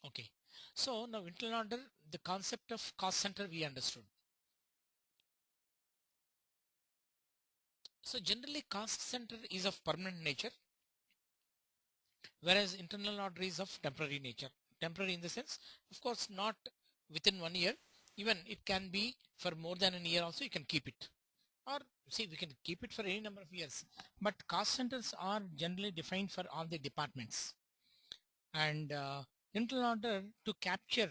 Okay. So now internal order, the concept of cost center we understood. So generally cost center is of permanent nature, whereas internal order is of temporary nature. Temporary in the sense, of course, not within 1 year, even it can be for more than a year also you can keep it. Or see, we can keep it for any number of years. But cost centers are generally defined for all the departments. And internal order to capture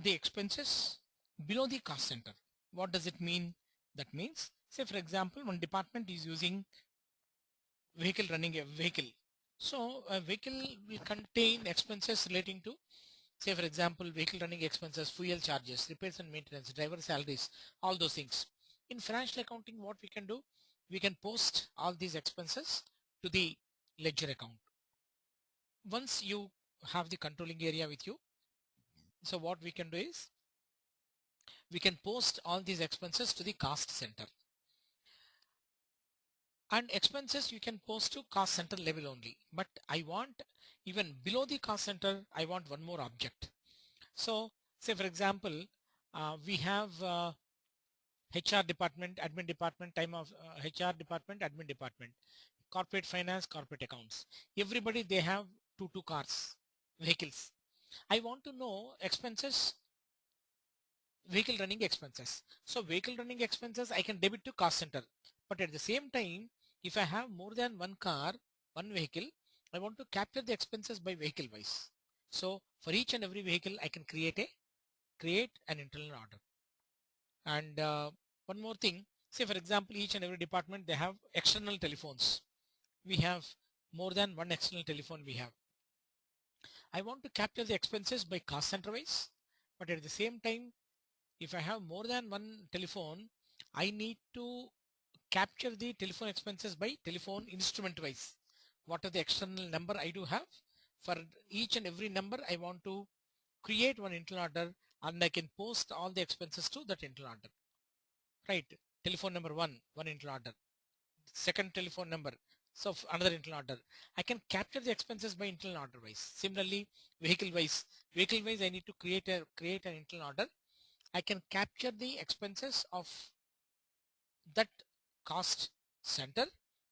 the expenses below the cost center. What does it mean? That means, say for example, one department is using vehicle running a vehicle. So a vehicle will contain expenses relating to, say for example, vehicle running expenses, fuel charges, repairs and maintenance, driver salaries, all those things. In financial accounting, what we can do, we can post all these expenses to the ledger account. Once you have the controlling area with you, so what we can do is we can post all these expenses to the cost center. And expenses you can post to cost center level only. But I want even below the cost center, I want one more object. So say for example, we have HR department, admin department, time of HR department, admin department, corporate finance, corporate accounts. Everybody they have two cars, vehicles. I want to know expenses, vehicle running expenses. So vehicle running expenses I can debit to cost center. But at the same time, if I have more than one car, one vehicle, I want to capture the expenses by vehicle wise. So for each and every vehicle, I can create an internal order. And one more thing, say for example, each and every department, they have external telephones. We have more than one external telephone we have. I want to capture the expenses by cost center wise, but at the same time, if I have more than one telephone, I need to capture the telephone expenses by telephone instrument wise. What are the external number I do have? For each and every number, I want to create one internal order and I can post all the expenses to that internal order. Right? Telephone number one internal order. Second telephone number. So another internal order. I can capture the expenses by internal order wise. Similarly, vehicle wise. Vehicle wise, I need to create an internal order. I can capture the expenses of that cost center,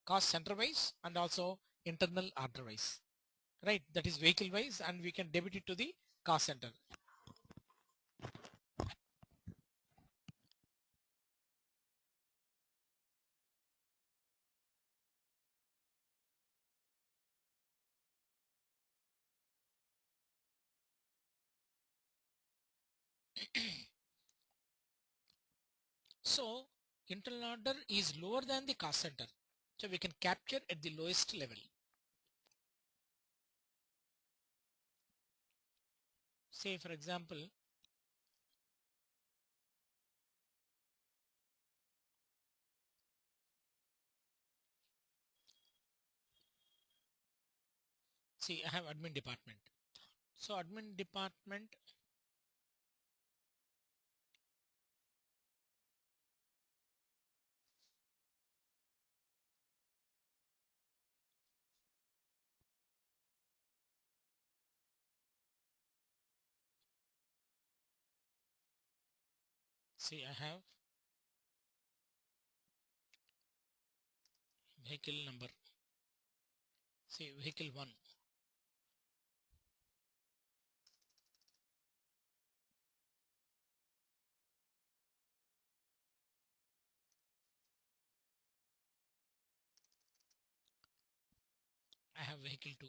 cost center wise, and also internal order wise, right? That is vehicle wise, and we can debit it to the cost center. So internal order is lower than the cost center, so we can capture at the lowest level. Say for example, see I have admin department. So admin department, see I have vehicle number, see vehicle 1. I have vehicle 2,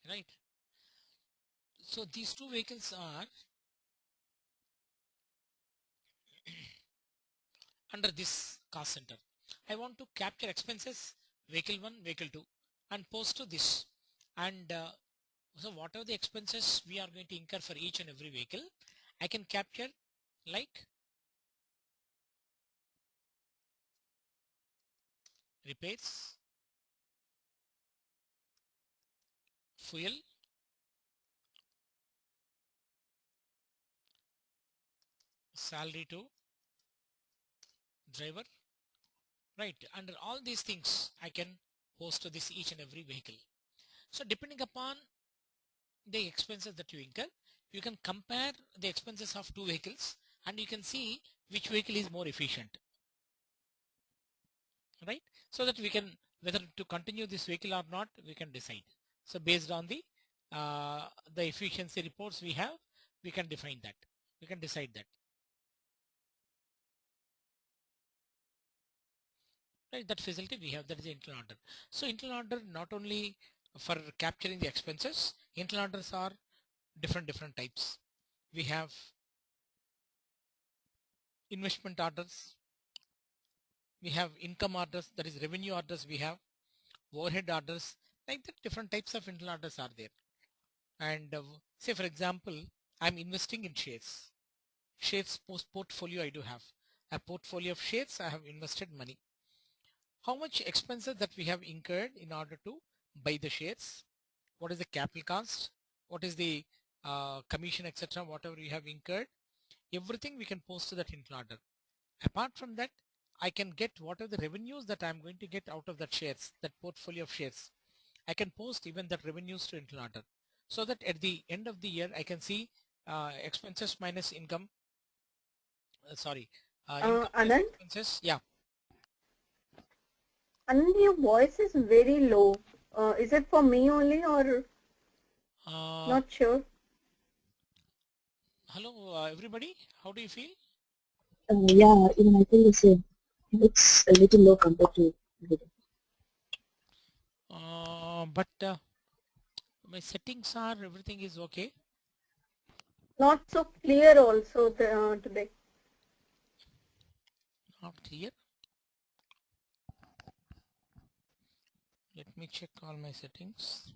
right? So these two vehicles are under this cost center. I want to capture expenses, vehicle 1, vehicle 2, and post to this. And so what are the expenses we are going to incur for each and every vehicle? I can capture like repairs, fuel, salary to driver, right? Under all these things, I can post to this each and every vehicle. So depending upon the expenses that you incur, you can compare the expenses of two vehicles and you can see which vehicle is more efficient, right? So that we can, whether to continue this vehicle or not, we can decide. So based on the efficiency reports we have, we can define that. We can decide that. Right, that facility we have, that is internal order. So internal order not only for capturing the expenses, internal orders are different types. We have investment orders, we have income orders, that is revenue orders, we have overhead orders, like that different types of internal orders are there. And say for example, I'm investing in shares. Shares post portfolio I do have. A portfolio of shares, I have invested money. How much expenses that we have incurred in order to buy the shares? What is the capital cost? What is the commission, etc. Whatever we have incurred, everything we can post to that internal order. Apart from that, I can get what are the revenues that I'm going to get out of that shares, that portfolio of shares. I can post even that revenues to internal order, so that at the end of the year I can see expenses minus income. Income minus Anand, expenses. Yeah. Anand, your voice is very low. Is it for me only or not sure? Hello, everybody. How do you feel? Yeah, even I feel the same. It's a little low compared to everything. But my settings are, everything is okay. Not so clear also today. Not clear. Let me check all my settings.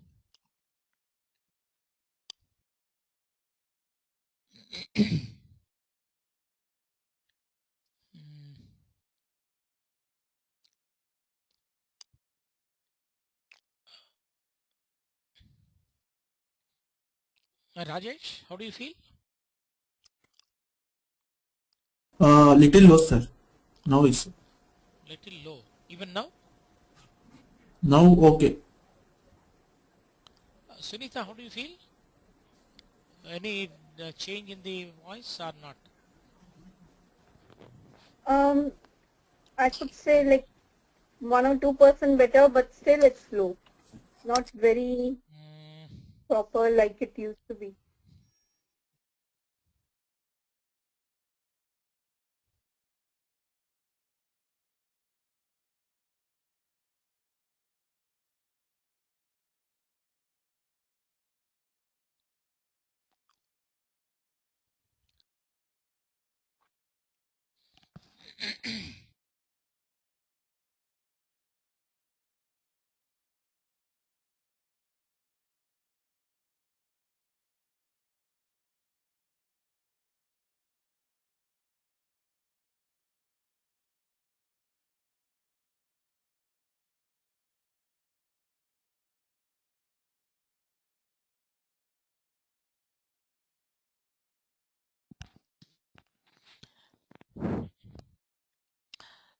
Rajesh, how do you feel? Little low, sir. Now is Little low. Even now? now okay. Sunita, how do you feel? Any change in the voice or not? I could say like 1 or 2% better, but still it's low. Not very proper like it used to be.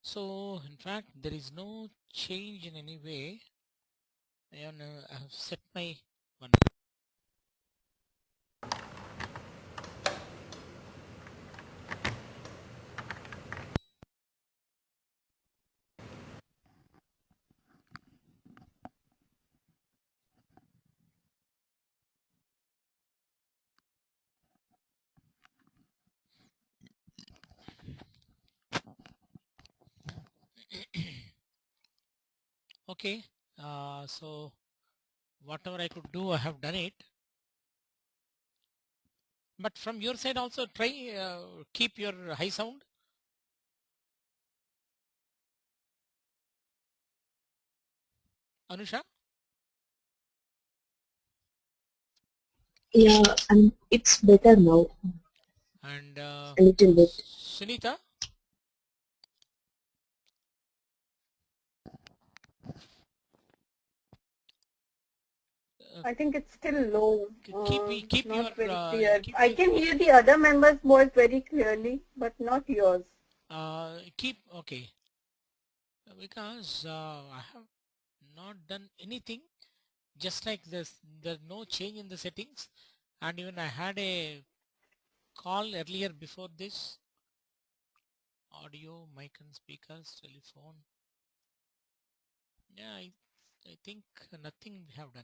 So in fact, there is no change in any way. I have set my one. Okay. So whatever I could do, I have done it. But from your side also try keep your high sound. Anusha? Yeah, and it's better now. And A little bit. Sunita? I think it's still low. keep Not your very clear. keep I your can hear the other members' voice very clearly, but not yours. keep okay, because I have not done anything, just like this. There's no change in the settings, and even I had a call earlier before this. Audio, mic and speakers, telephone. Yeah, I think nothing we have done.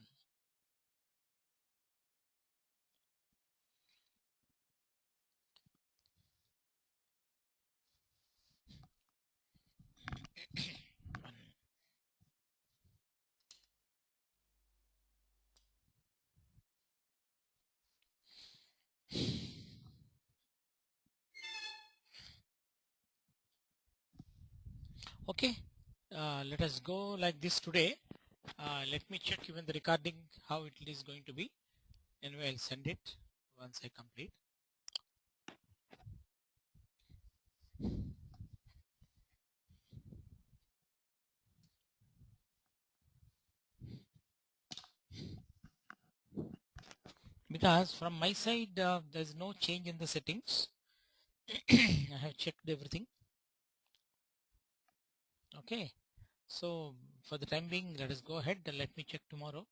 Okay, let us go like this today. Let me check even the recording how it is going to be. Anyway, I'll send it once I complete. Because from my side there's no change in the settings. I have checked everything. Okay, so for the time being, let us go ahead and let me check tomorrow.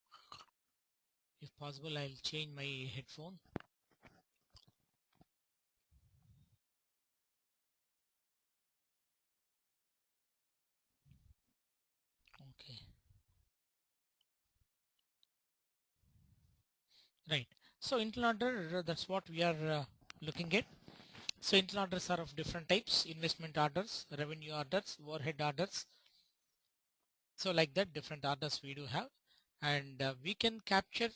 If possible, I'll change my headphone. Okay, right. So internal order, that's what we are looking at. So internal orders are of different types: investment orders, revenue orders, overhead orders. So like that, different orders we do have, and we can capture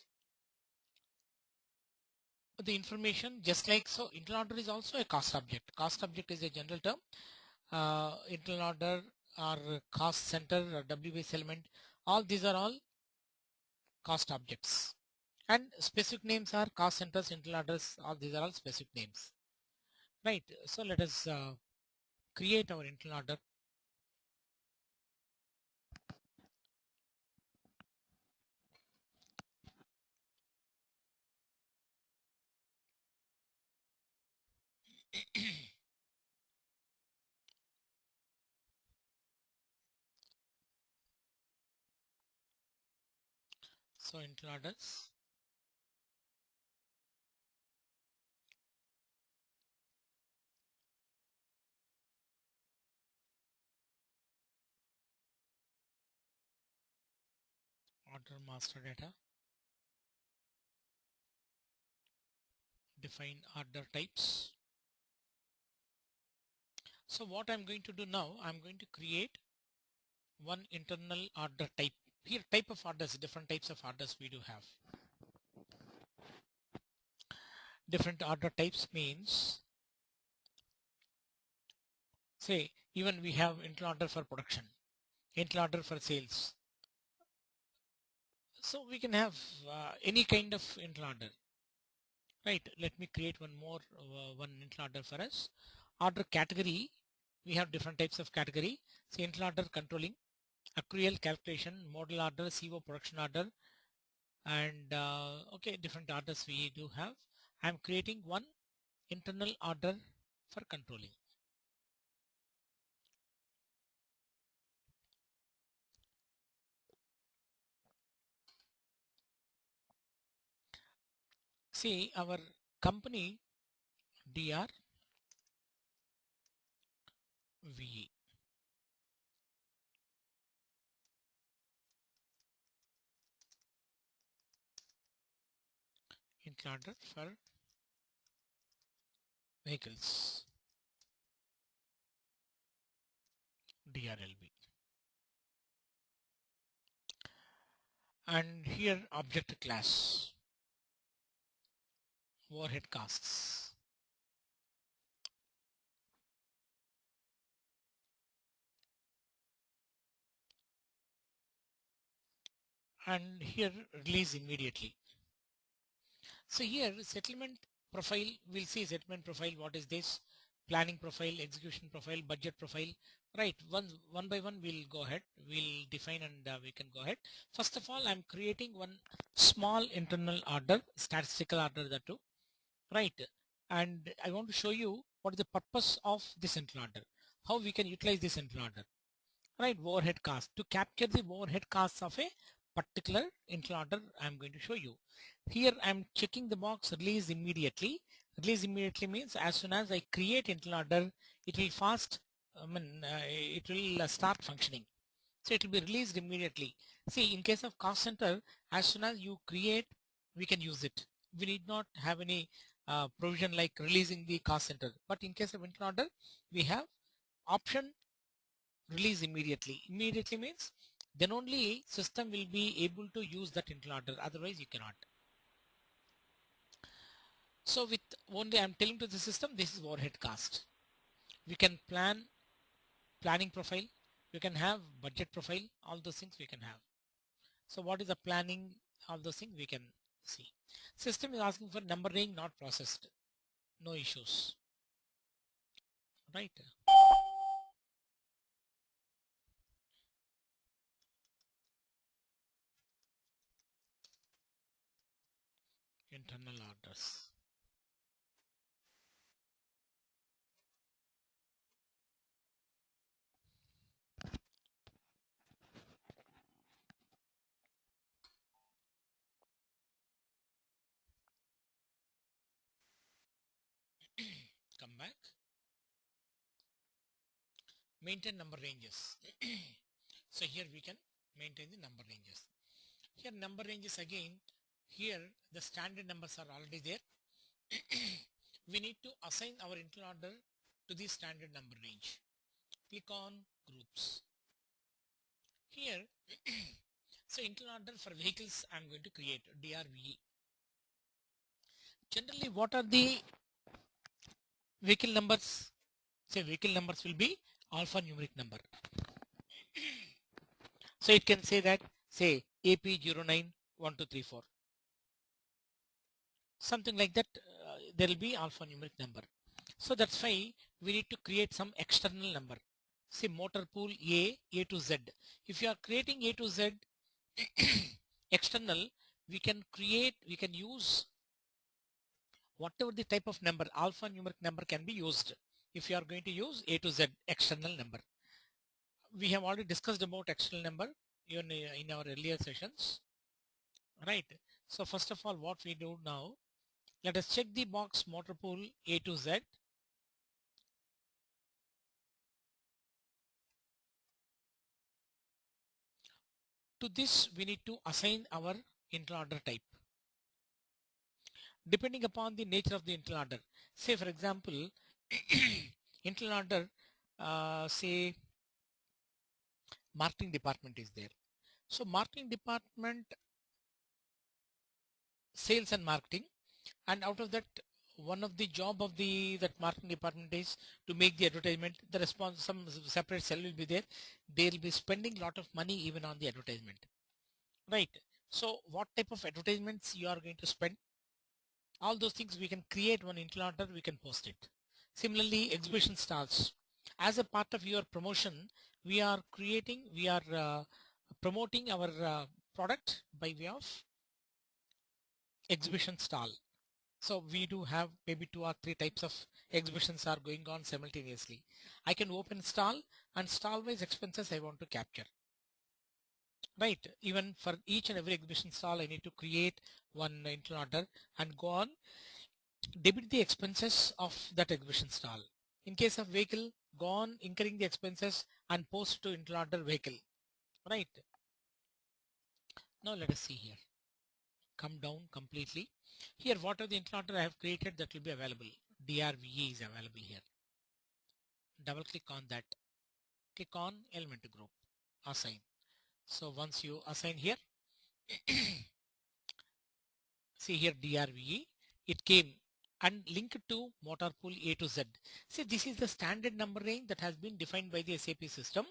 the information just like so. Internal order is also a cost object. Cost object is a general term. Internal order or cost center or WBS element, all these are all cost objects, and specific names are cost centers, internal orders, all these are all specific names, right? So let us create our internal order. So internal orders, order master data, define order types. So what I'm going to do now, I'm going to create one internal order type. Here type of orders, different types of orders we do have. Different order types means, say even we have internal order for production, internal order for sales. So we can have any kind of internal order, right? Let me create one more one internal order for us. Order category, we have different types of category. So internal order controlling, accrual calculation, model order, CO production order, and okay, different orders we do have. I'm creating one internal order for controlling. See our company DR VE. Internal order for vehicles, DRLB. And here object class, overhead costs. And here release immediately. So here settlement profile, we'll see settlement profile. What is this? planning profile, execution profile, budget profile. Right, one by one we'll go ahead, we'll define and we can go ahead. First of all, I'm creating one small internal order, statistical order that too, right? And I want to show you what is the purpose of this internal order, how we can utilize this internal order, right? Overhead cost, to capture the overhead costs of a particular internal order, I'm going to show you. Here I'm checking the box release immediately. Release immediately means as soon as I create internal order, it will it will start functioning. So it will be released immediately. See, in case of cost center, as soon as you create, we can use it. We need not have any provision like releasing the cost center. But in case of internal order, we have option release immediately. Immediately means then only system will be able to use that internal order. Otherwise, you cannot. So with only I'm telling to the system, this is overhead cost. We can planning profile. We can have budget profile. All those things we can have. So what is the planning? All those things we can see. System is asking for number range not processed. No issues. Right. Internal orders. Come back. Maintain number ranges. So here we can maintain the number ranges. Here number ranges again. Here the standard numbers are already there. We need to assign our internal order to the standard number range. Click on groups. Here, so internal order for vehicles I'm going to create DRVE. Generally, what are the vehicle numbers? Say vehicle numbers will be alphanumeric number. So it can say that, say AP091234. Something like that, there will be alphanumeric number. So that's why we need to create some external number. Say motor pool A to Z. If you are creating A to Z external, we can use whatever the type of number, alphanumeric number can be used. If you are going to use A to Z external number. We have already discussed about external number even in our earlier sessions. Right. So first of all, what we do now, let us check the box motor pool A to Z. To this, we need to assign our internal order type. Depending upon the nature of the internal order. Say for example, internal order, say marketing department is there. So marketing department, sales and marketing, and out of that, one of the job of that marketing department is to make the advertisement. The response, some separate cell will be there. They'll be spending a lot of money even on the advertisement. Right. So what type of advertisements you are going to spend? All those things we can create one internal order, we can post it. Similarly, exhibition stalls. As a part of your promotion, we are promoting our product by way of exhibition stall. So we do have maybe 2 or 3 types of exhibitions are going on simultaneously. I can open stall and stall wise expenses I want to capture. Right. Even for each and every exhibition stall, I need to create one internal order and go on debit the expenses of that exhibition stall. In case of vehicle, go on incurring the expenses and post to internal order vehicle. Right. Now let us see here. Come down completely. Here, what are the internal order I have created that will be available? DRVE is available here. Double click on that. Click on element group. Assign. So once you assign here, see here DRVE, it came and linked to motor pool A to Z. See, this is the standard number range that has been defined by the SAP system.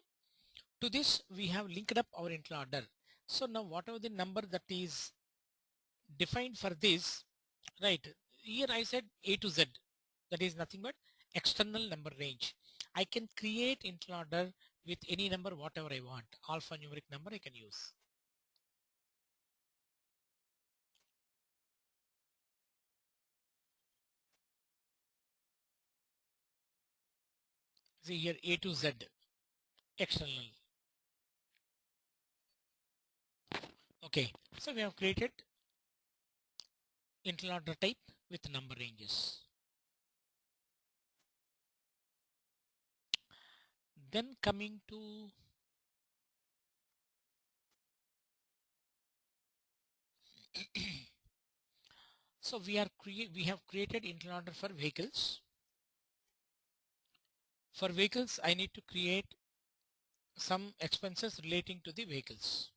To this, we have linked up our internal order. So now whatever the number that is defined for this, right, here I said A to Z, that is nothing but external number range. I can create internal order with any number, whatever I want. Alphanumeric number I can use. See here A to Z external. Okay, so we have created internal order type with number ranges. Then coming to so we have created internal order for vehicles. For vehicles, I need to create some expenses relating to the vehicles.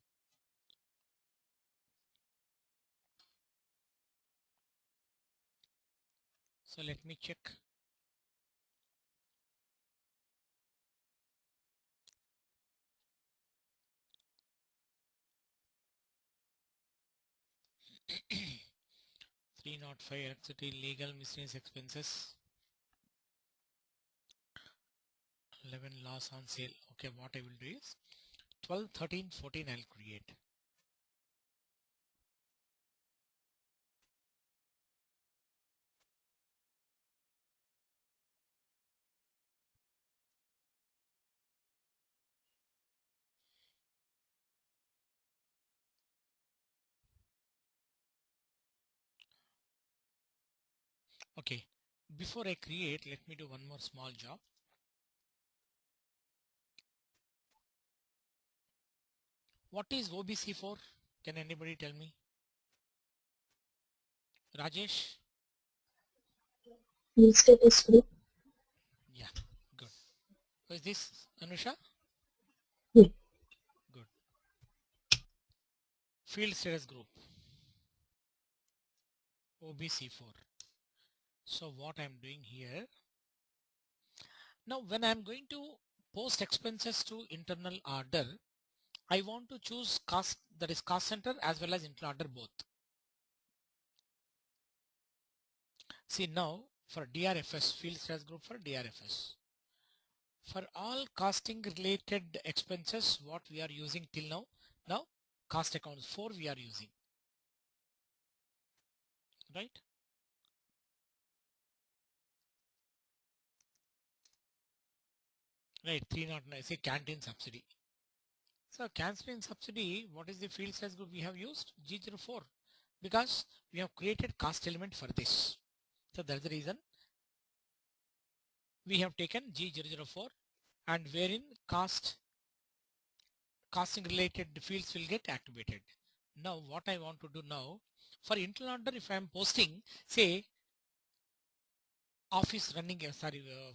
So let me check. Three not five electricity legal miscellaneous expenses. 11 loss on sale. Okay, what I will do is 12, 13, 14 I'll create. Okay, before I create, let me do one more small job. What is OBC4? Can anybody tell me? Rajesh? Field status group. Yeah, good. Who is this? Anusha? Yeah. Good. Field status group. OBC4. So what I'm doing here. Now when I'm going to post expenses to internal order, I want to choose cost, that is cost center as well as internal order both. See now for DRFS, field sales group for DRFS. For all costing related expenses, what we are using till now cost accounts 4 we are using, right? Right, 309, say canteen subsidy. So canteen subsidy, what is the field sales group we have used? G04, because we have created cost element for this. So that's the reason we have taken G004, and wherein costing related fields will get activated. Now what I want to do now, for internal order, if I am posting, say office running,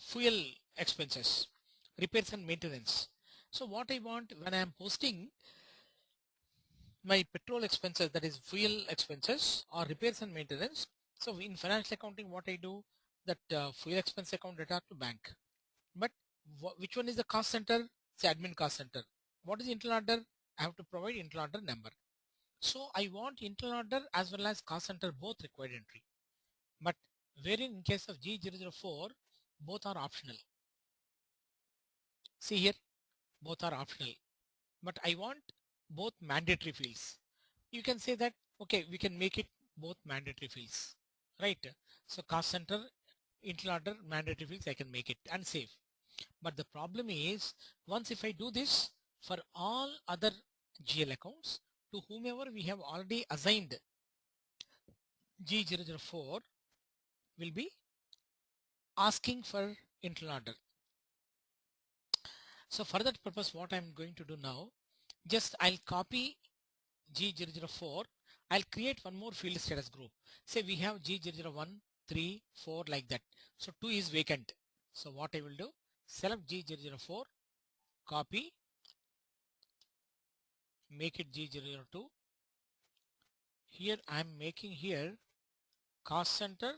fuel expenses, repairs and maintenance. So what I want when I am posting my petrol expenses, that is fuel expenses or repairs and maintenance. So in financial accounting, what I do, that fuel expense account data to bank. But which one is the cost center? Say admin cost center. What is internal order? I have to provide internal order number. So I want internal order as well as cost center both required entry. But wherein in case of G004, both are optional. See here, both are optional. But I want both mandatory fields. You can say that, okay, we can make it both mandatory fields, right? So cost center, internal order, mandatory fields, I can make it and save. But the problem is, once if I do this for all other GL accounts to whomever we have already assigned G004 will be asking for internal order. So for that purpose, what I'm going to do now, just I'll copy G004. I'll create one more field status group. Say we have G001, 3, 4 like that. So 2 is vacant. So what I will do, select G004, copy, make it G002. Here I'm making here cost center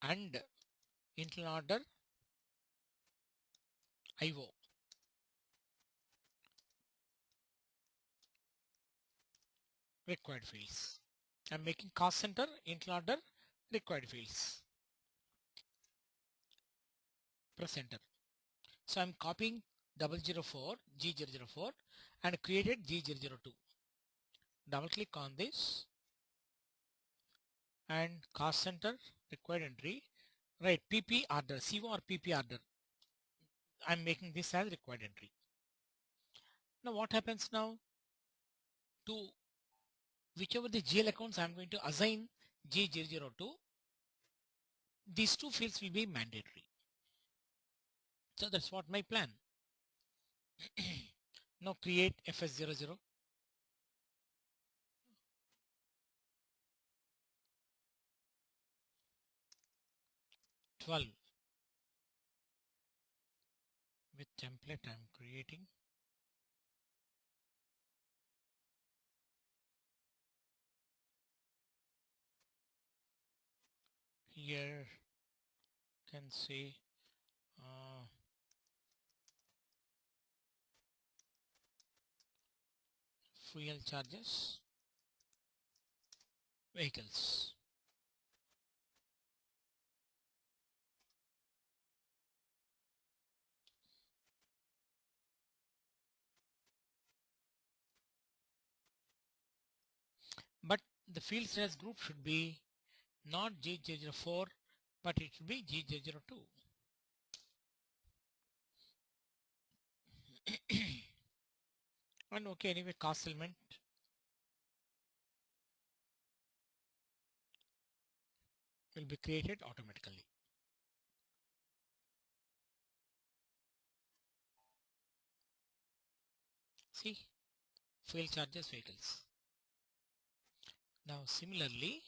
and internal order IO. Required fields. I'm making cost center, internal order, required fields. press enter. So I'm copying 004 G004 and created G002. Double click on this and cost center required entry, right, PP order, CO or PP order. I'm making this as required entry. Now what happens now? To whichever the GL accounts I'm going to assign G002, these two fields will be mandatory. So that's what my plan. Now create FS00. With template I'm creating. Here can say fuel charges, vehicles. But the field size group should be not G004, but it should be G002. And okay, anyway, cost element will be created automatically. See, fuel charges, vehicles. Now similarly,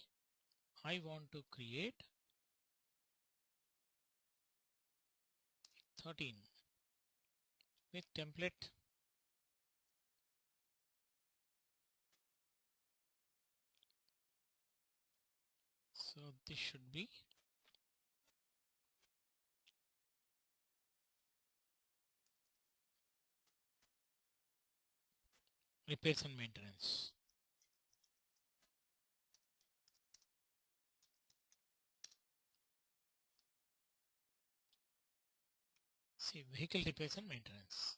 I want to create 13 with template. So this should be repairs and maintenance. See, vehicle repairs and maintenance.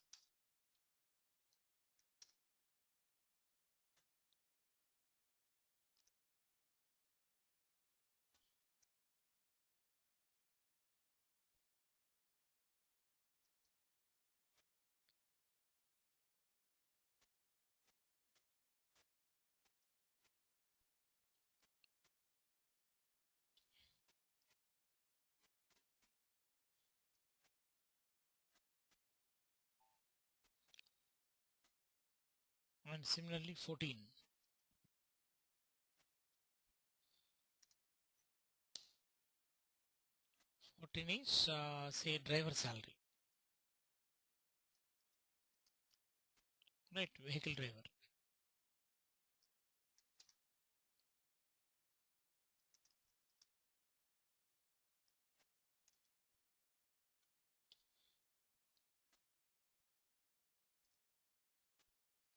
And similarly 14. Is say driver salary, right, vehicle driver.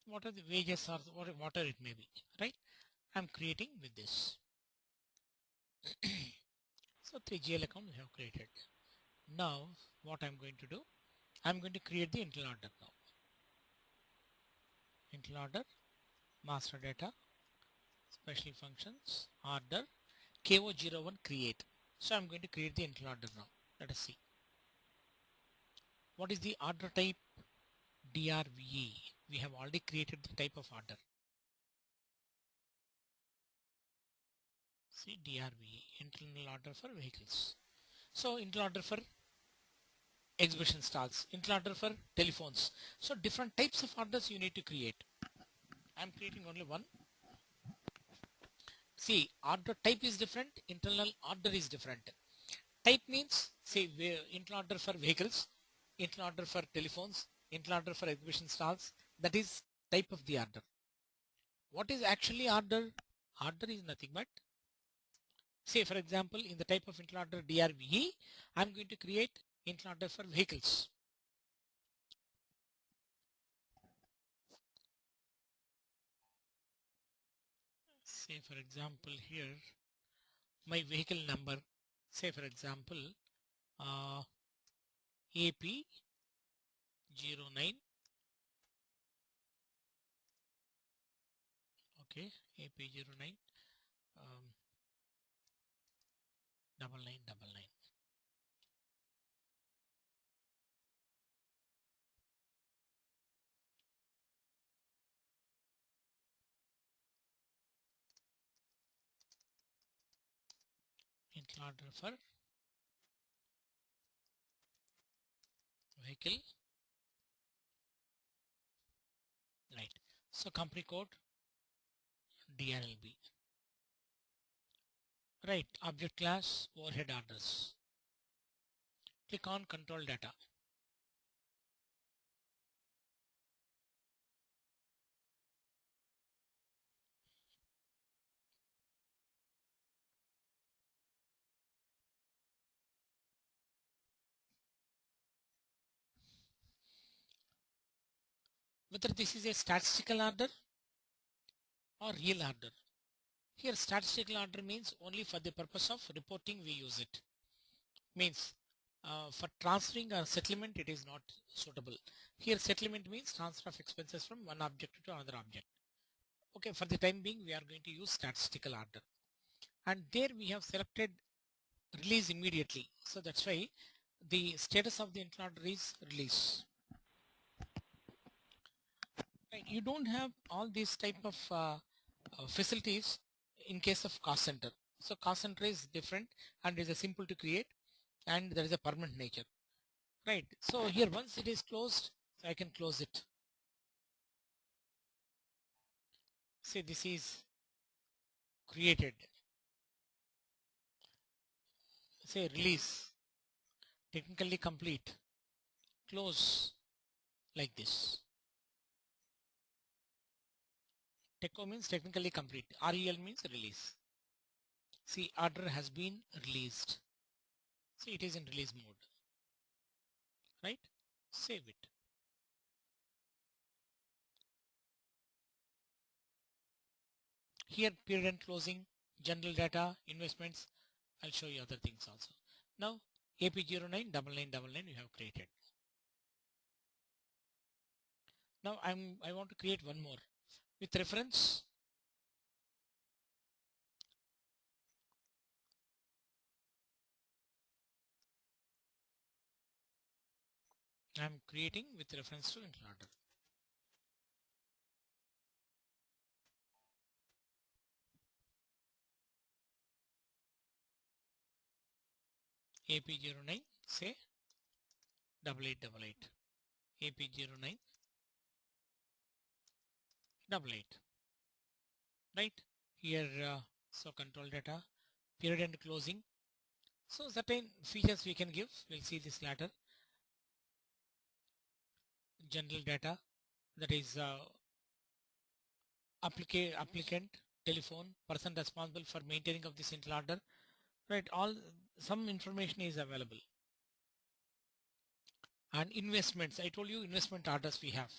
What are the wages or whatever it may be, right? I'm creating with this. So 3 GL account we have created. Now what I'm going to do, I'm going to create the internal order now. Internal order, master data, special functions, order, KO01 create. So I'm going to create the internal order now. Let us see. What is the order type? DRVE. We have already created the type of order. See, DRVE, internal order for vehicles. So internal order for exhibition stalls, internal order for telephones. So different types of orders you need to create. I'm creating only one. See, order type is different, internal order is different. Type means, say, internal order for vehicles, internal order for telephones, internal order for exhibition stalls. That is type of the order. What is actually order? Order is nothing but, say for example, in the type of internal order DRVE, I'm going to create internal order for vehicles. Say for example here, my vehicle number, say for example, AP09. Okay, AP09 9999. Internal order for vehicle. Right. So company code DRLB. Right. Object class overhead orders. Click on control data. Whether this is a statistical order or real order. Here statistical order means only for the purpose of reporting we use it. Means for transferring or settlement it is not suitable. Here settlement means transfer of expenses from one object to another object. Okay, for the time being we are going to use statistical order. And there we have selected release immediately. So that's why the status of the internal order is release. Right. You don't have all these type of facilities in case of cost center. So cost center is different and is a simple to create and there is a permanent nature. Right. So here once it is closed, I can close it. Say this is created. Say release, technically complete, close like this. TECO means technically complete. REL means release. See, order has been released. See, it is in release mode. Right? Save it. Here period and closing, general data, investments. I'll show you other things also. Now AP099999 you have created. Now I want to create one more with reference. I'm creating with reference to internal order. AP09 say 8888. AP09 88. Right here. So control data, period and closing. So certain features we can give. We'll see this later. General data, that is applicant, telephone, person responsible for maintaining of this internal order. Right, all some information is available. And investments, I told you investment orders we have.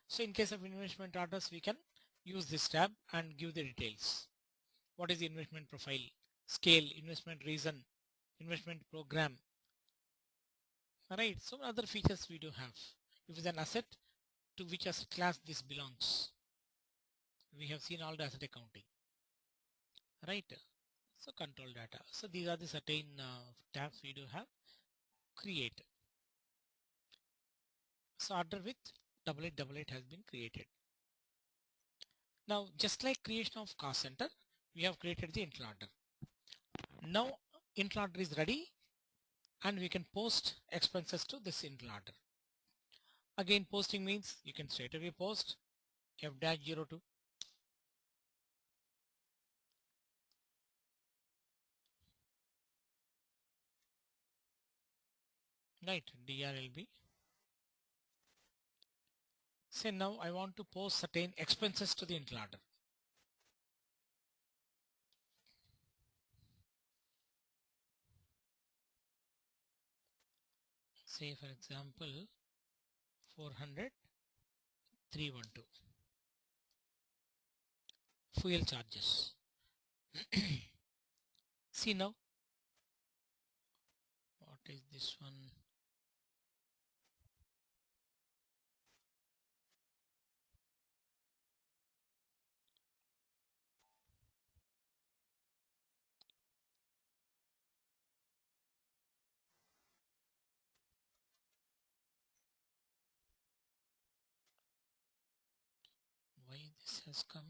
So in case of investment orders, we can use this tab and give the details. What is the investment profile, scale, investment reason, investment program. Alright, so other features we do have. If it's an asset, to which asset class this belongs. We have seen all the asset accounting. Right, so control data. So these are the certain tabs we do have. Create. So order with 8888 has been created. Now just like creation of cost center, we have created the internal order. Now internal order is ready and we can post expenses to this internal order. Again, posting means you can straight away post F-02. Right, DRLB. Say now I want to post certain expenses to the internal order. Say for example 400 312 fuel charges. See now what is this one? this has come.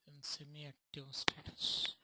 And semi-active status.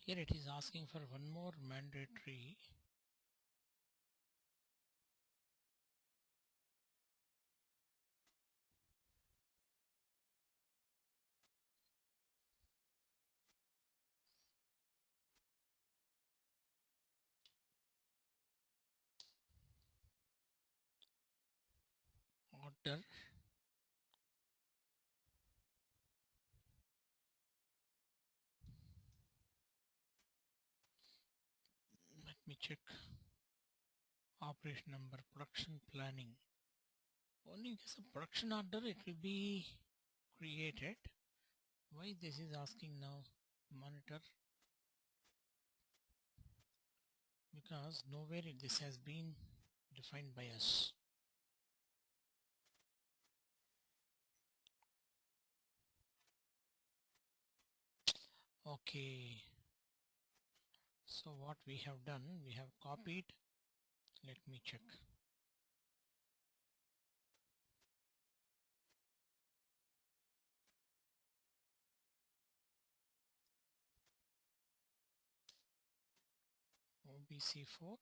Here it is asking for one more mandatory. Order. Let me check. Operation number, production planning. Only in case of production order it will be created. Why this is asking now? Monitor. Because nowhere this has been defined by us. Okay. So what we have done, we have copied. Let me check. OBC4.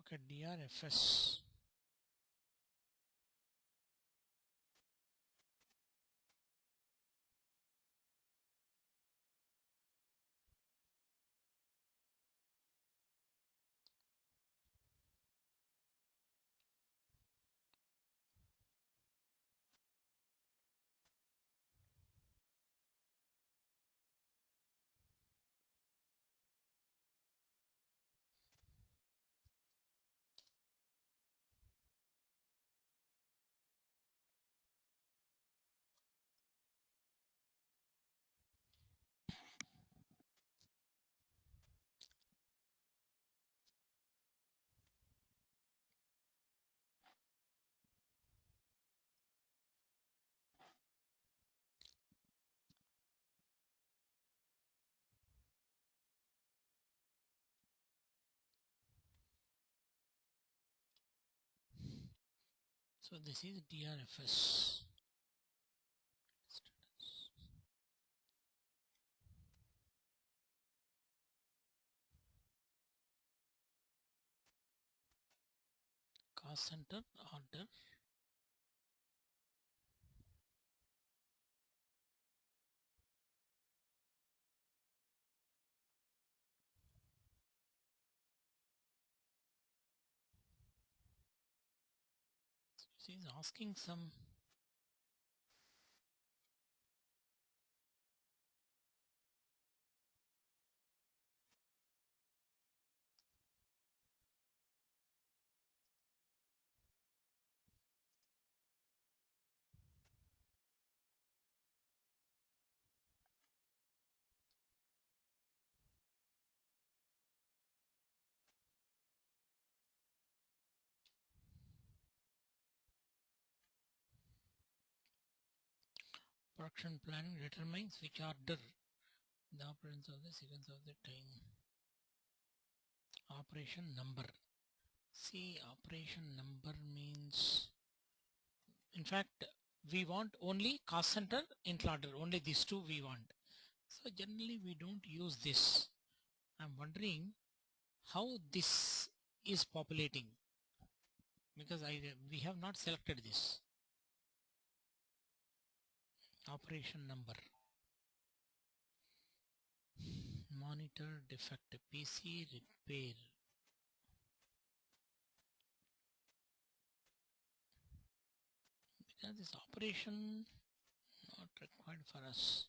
Okay, DRFS. So this is DRFS. Cost center order. She's asking some production planning determines which order the operands of the sequence of the time. Operation number. See, operation number means, in fact, we want only cost center, intel order, only these two we want. So generally we don't use this. I'm wondering how this is populating, because we have not selected this. Operation number. Monitor defect, PC repair. Because this operation not required for us.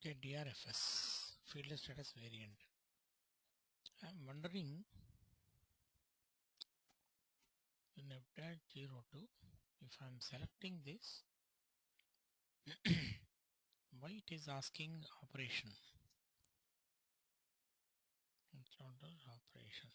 Okay, DRFS, field status variant. I'm wondering in FDAT 02, if I'm selecting this, why it is asking operation? It's under operation.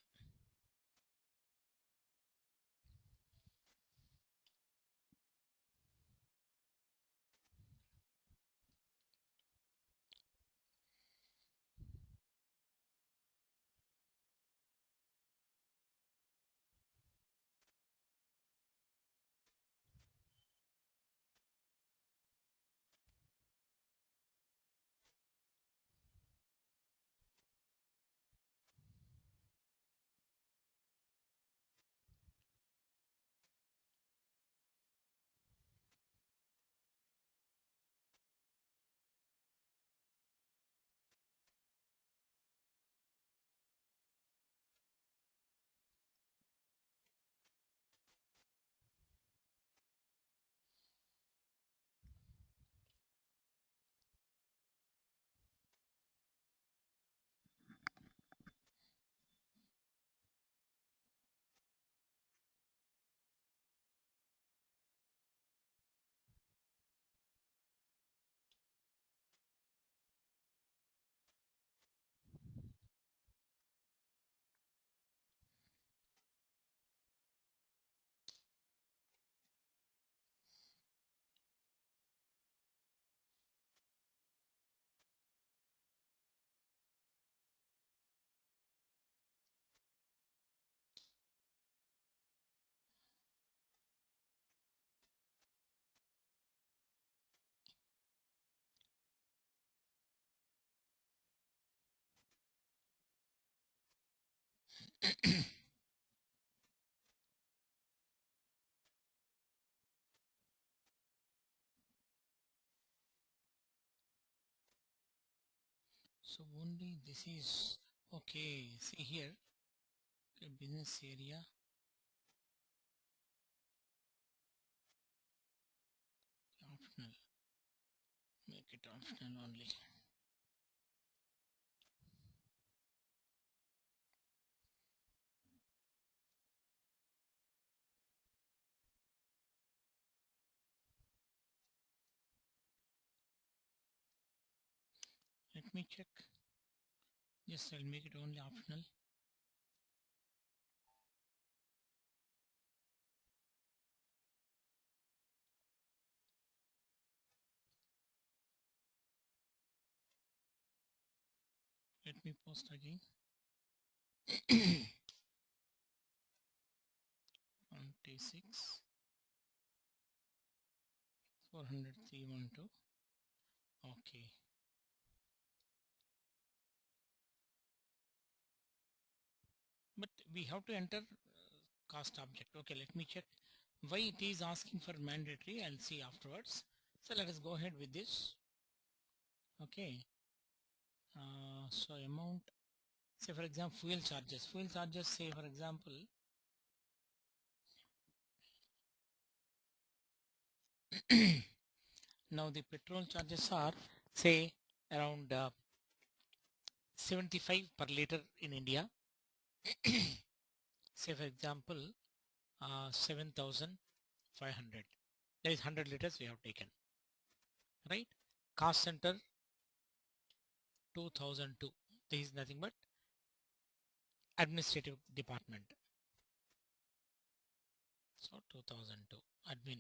So only this is okay. See here, okay, business area. Optional. Make it optional only. Let me check. Yes, I'll make it only optional. Let me post again. 26 400 312. Okay. But we have to enter cost object. Okay, let me check why it is asking for mandatory. I'll see afterwards. So let us go ahead with this. Okay. So amount, say for example, fuel charges, say for example, now the petrol charges are say around 75 per liter in India. Say for example, 7,500. That is 100 liters we have taken, right? Cost center 2002. This is nothing but administrative department. So 2002 admin.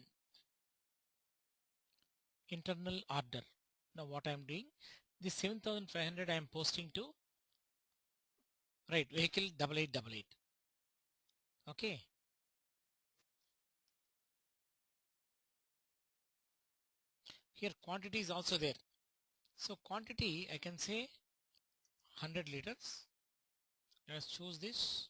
Internal order. Now what I am doing, this 7,500 I am posting to, right, vehicle 8888. Okay. Here quantity is also there. So quantity I can say 100 liters. Let's choose this.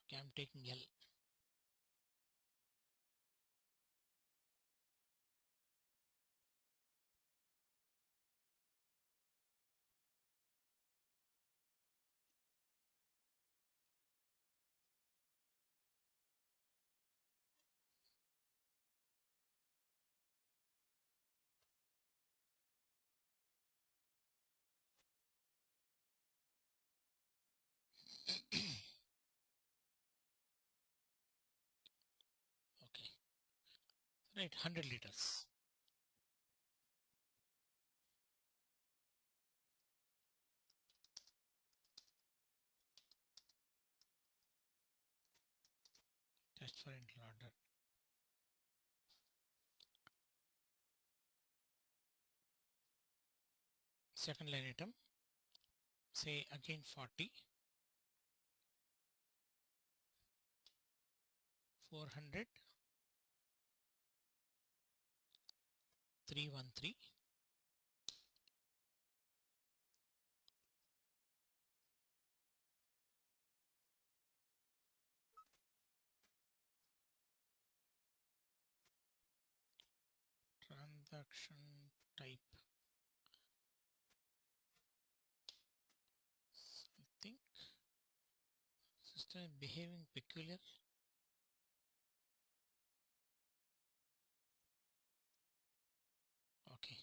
Okay, I'm taking L. Okay, right, 100 liters. Test for internal order. Second line item, say again 40, 400, 313. Transaction type, I think system is behaving peculiar. Okay.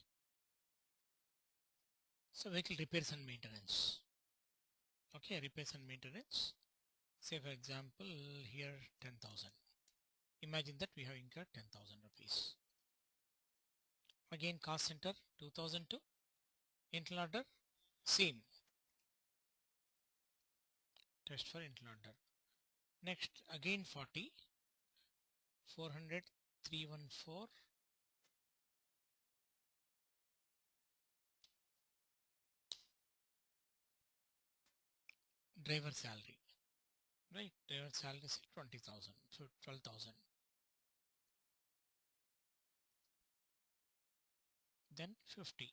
So vehicle repairs and maintenance. Okay, repairs and maintenance. Say for example, here 10,000. Imagine that we have incurred 10,000 rupees. Again cost center 2002. Internal order same. Test for internal order. Next again 40, 400, 314. Driver salary. Right, driver salary is 20,000, so 12,000. Then 50,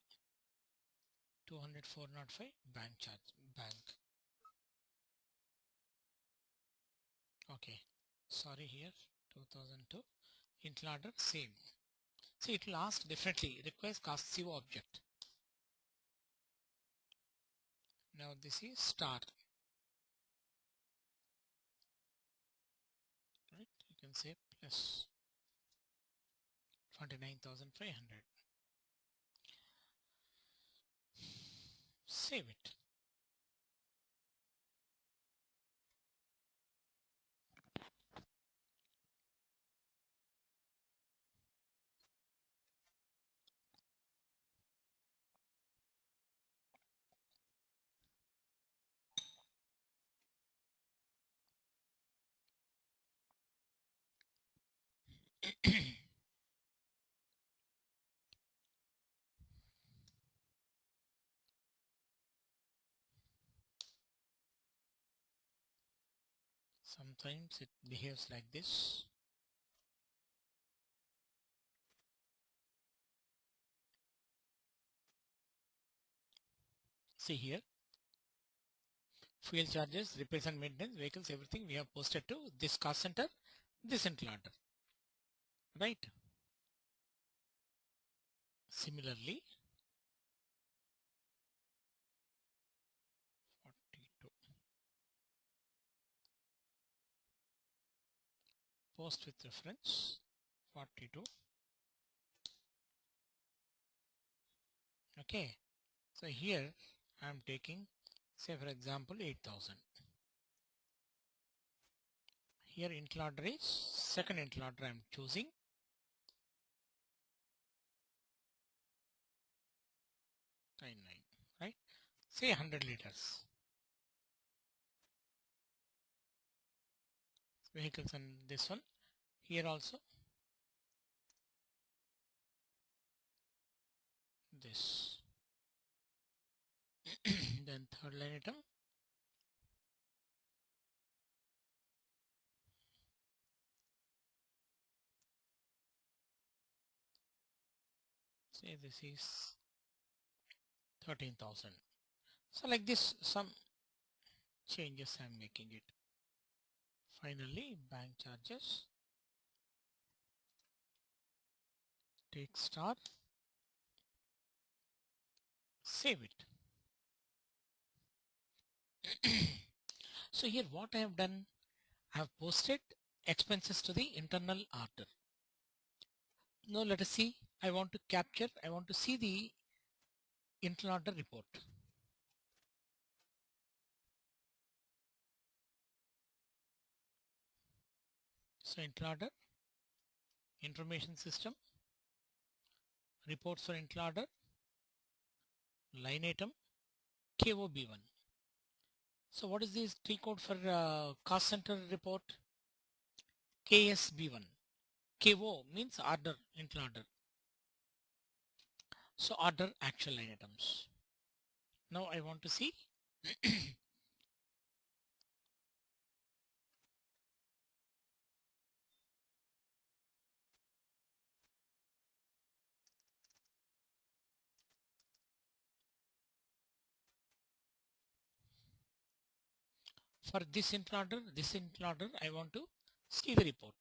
200, 405 bank charge, bank. Okay, sorry here 2002. Internal order same. See, it will ask differently. Requires cost CO object. Now this is star. Right? You can say plus 29,500. Save it. Sometimes it behaves like this. See here, fuel charges, repairs and maintenance, vehicles, everything we have posted to this cost center, this entry order, right? Similarly, 42. Post with reference 42. Okay, so here I am taking, say for example, 8,000. Here entry order is second entry order I am choosing. Nine, right? Say 100 liters. Vehicles and this one. Here also this. Then third line item. Say this is 13,000. So like this, some changes I'm making it. Finally, bank charges. Take star. Save it. So here what I have done, I have posted expenses to the internal order. Now let us see, I want to see the internal order report. So internal order, information system, reports for internal order, line item, KOB1. So what is this T code for cost center report? KSB1. KO means order, internal order. So order actual line items. Now I want to see for this internal order, I want to see the report.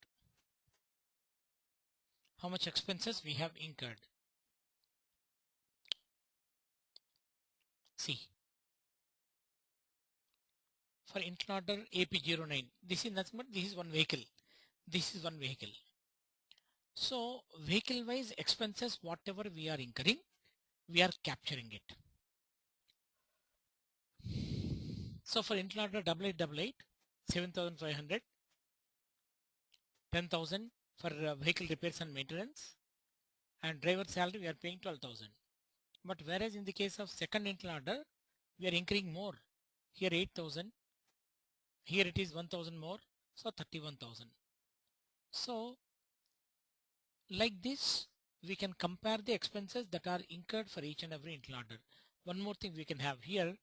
How much expenses we have incurred. See, for internal order AP09, this is nothing but this is one vehicle. This is one vehicle. So vehicle wise expenses, whatever we are incurring, we are capturing it. So for internal order 8888, 7,500, 10,000 for vehicle repairs and maintenance, and driver salary we are paying 12,000. But whereas in the case of second internal order, we are incurring more. Here 8,000, here it is 1,000 more, so 31,000. So like this, we can compare the expenses that are incurred for each and every internal order. One more thing we can have here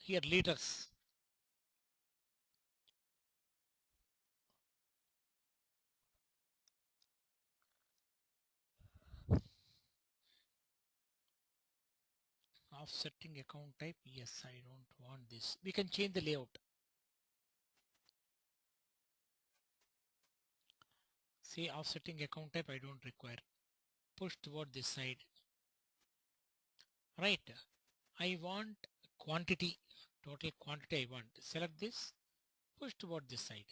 liters. Offsetting account type, yes, I don't want this. We can change the layout. Say offsetting account type I don't require. Push toward this side. Right. I want quantity, total quantity I want. Select this, push toward this side.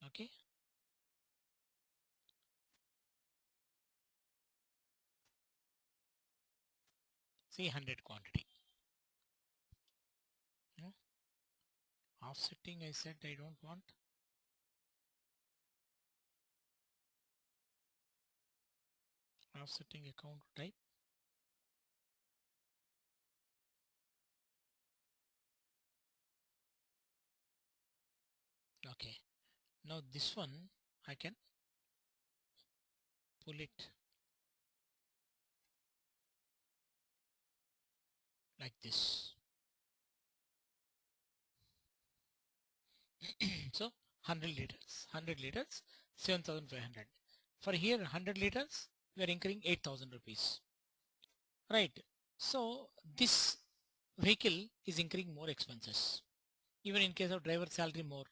Okay. Say 100 quantity. Hmm? Offsetting I said I don't want. Offsetting account type. Okay. Now this one I can pull it like this. So 100 liters, 7,500. For here 100 liters, we are incurring 8,000 rupees. Right. So this vehicle is incurring more expenses. Even in case of driver salary more.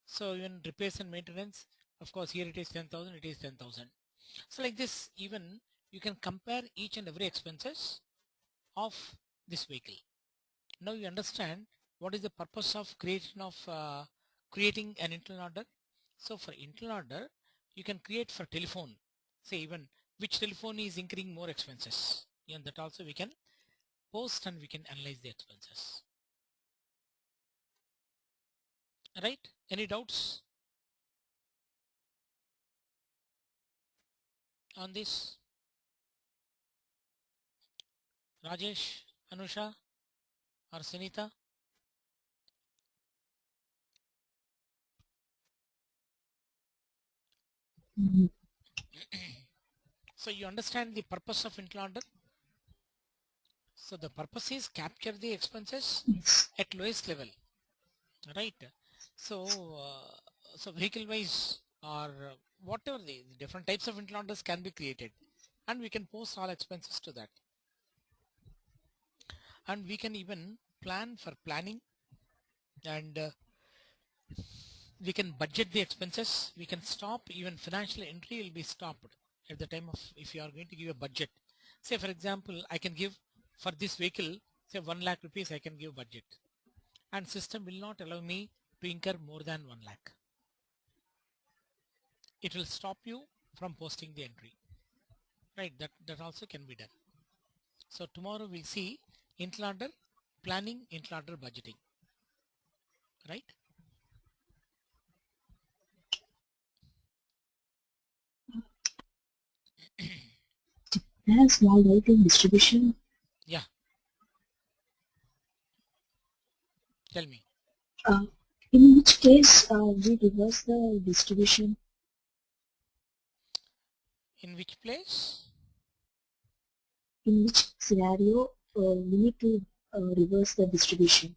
So even repairs and maintenance, of course here it is 10,000, it is 10,000. So like this, even you can compare each and every expenses of this vehicle. Now you understand what is the purpose of creating an internal order. So for internal order, you can create for telephone, say even which telephone is incurring more expenses. And that also we can post and we can analyze the expenses. Right? Any doubts on this? Rajesh, Anusha, or Sunita? Mm, So you understand the purpose of internal order? So the purpose is capture the expenses yes. at lowest level, right? So so vehicle wise or whatever the different types of internal orders can be created, and we can post all expenses to that, and we can even plan for planning, and we can budget the expenses. We can stop, even financial entry will be stopped at the time of, if you are going to give a budget. Say for example, I can give for this vehicle, say 1 lakh rupees I can give budget, and system will not allow me to incur more than 1 lakh. It will stop you from posting the entry, right? That also can be done. So tomorrow we'll see internal order planning, internal order budgeting, right? Has small writing distribution. Yeah, tell me. In which case we reverse the distribution. In which place? In which scenario we need to reverse the distribution.